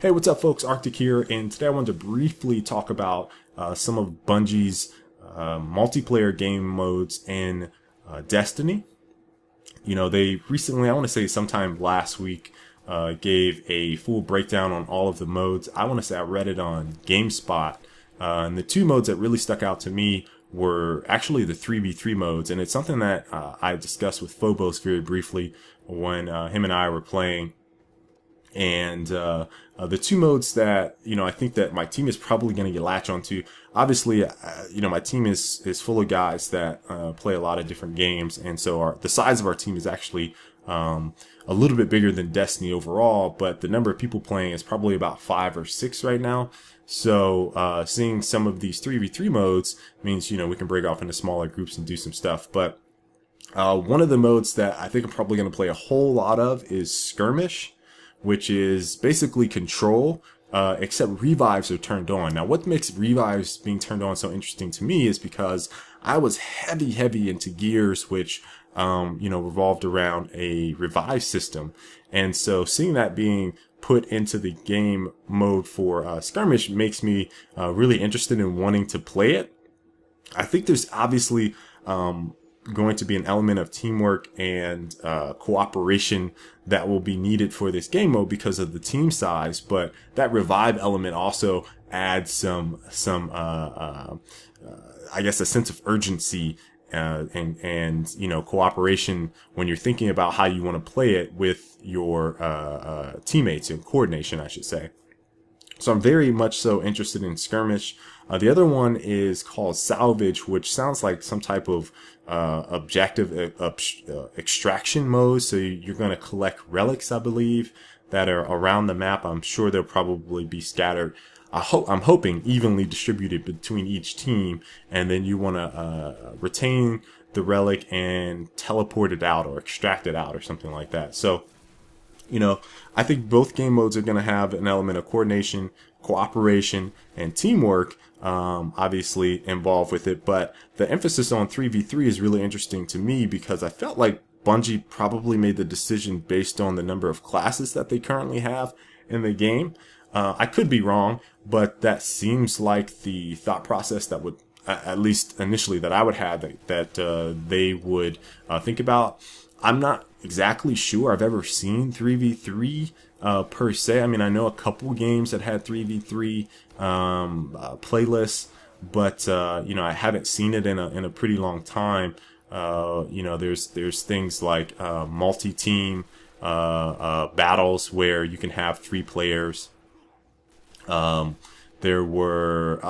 Hey, what's up, folks? Arctic here, and today I wanted to briefly talk about some of Bungie's multiplayer game modes in Destiny. You know, they recently, I want to say sometime last week, gave a full breakdown on all of the modes. I want to say I read it on GameSpot, and the two modes that really stuck out to me were actually the 3v3 modes, and it's something that I discussed with Phobos very briefly when him and I were playing. And the two modes that I think that my team is probably going to get latch onto. Obviously, my team is full of guys that play a lot of different games, and so the size of our team is actually a little bit bigger than Destiny overall. But the number of people playing is probably about 5 or 6 right now. So seeing some of these 3v3 modes means we can break off into smaller groups and do some stuff. But one of the modes that I think I'm probably going to play a whole lot of is Skirmish, which is basically control, except revives are turned on. Now, what makes revives being turned on so interesting to me is because I was heavy into Gears, which, revolved around a revive system. And so seeing that being put into the game mode for Skirmish makes me really interested in wanting to play it. I think there's obviously going to be an element of teamwork and cooperation that will be needed for this game mode because of the team size, but that revive element also adds some I guess a sense of urgency and cooperation when you're thinking about how you want to play it with your teammates, and coordination, I should say. So I'm very much so interested in Skirmish. The other one is called Salvage, which sounds like some type of objective extraction mode. So you're going to collect relics, I believe, that are around the map. I'm sure they'll probably be scattered. I'm hoping evenly distributed between each team, and then you want to retain the relic and teleport it out or extract it out or something like that. So I think both game modes are going to have an element of coordination, cooperation, and teamwork, obviously involved with it. But the emphasis on 3v3 is really interesting to me because I felt like Bungie probably made the decision based on the number of classes that they currently have in the game. I could be wrong, but that seems like the thought process that would, at least initially, that I would have that they would think about. I'm not exactly sure I've ever seen 3v3 per se. I mean, I know a couple games that had 3v3 playlists, but I haven't seen it in a pretty long time. There's things like multi-team battles where you can have 3 players. There were,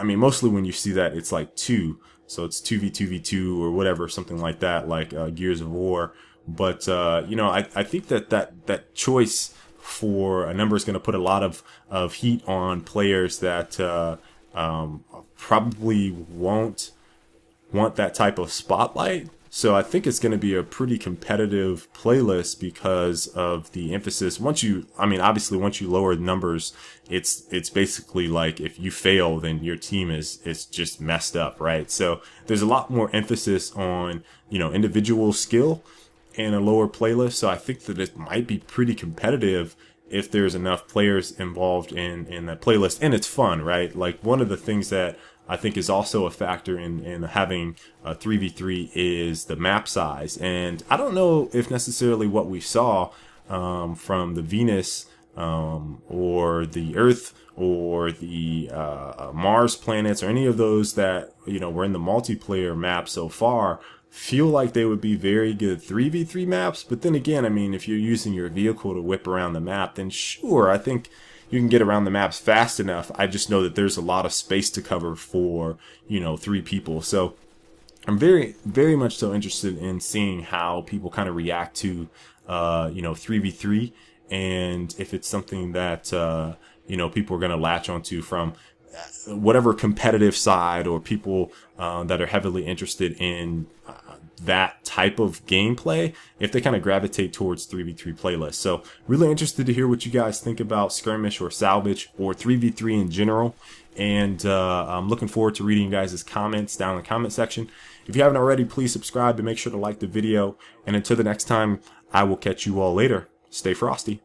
mostly when you see that, it's like 2. So it's 2v2v2 or whatever, something like that, like Gears of War. But, I think that choice for a number is going to put a lot of heat on players that probably won't want that type of spotlight. So I think it's going to be a pretty competitive playlist because of the emphasis. Obviously once you lower the numbers, it's basically like if you fail, then your team is just messed up, right? So there's a lot more emphasis on, individual skill in a lower playlist. So I think that it might be pretty competitive if there's enough players involved in that playlist, and it's fun, right? Like, one of the things that I think is also a factor in having 3v3 is the map size. And I don't know if necessarily what we saw from the Venus or the Earth or the Mars planets or any of those that were in the multiplayer map so far feel like they would be very good 3v3 maps. But then again, if you're using your vehicle to whip around the map, then sure, I think you can get around the maps fast enough. I just know that there's a lot of space to cover for 3 people. So I'm very, very much so interested in seeing how people kind of react to 3v3, and if it's something that people are going to latch onto from whatever competitive side, or people that are heavily interested in that type of gameplay, if they kind of gravitate towards 3v3 playlists. So really interested to hear what you guys think about Skirmish or Salvage or 3v3 in general. And I'm looking forward to reading you guys' comments down in the comment section. If you haven't already, please subscribe and make sure to like the video. And until the next time, I will catch you all later. Stay frosty.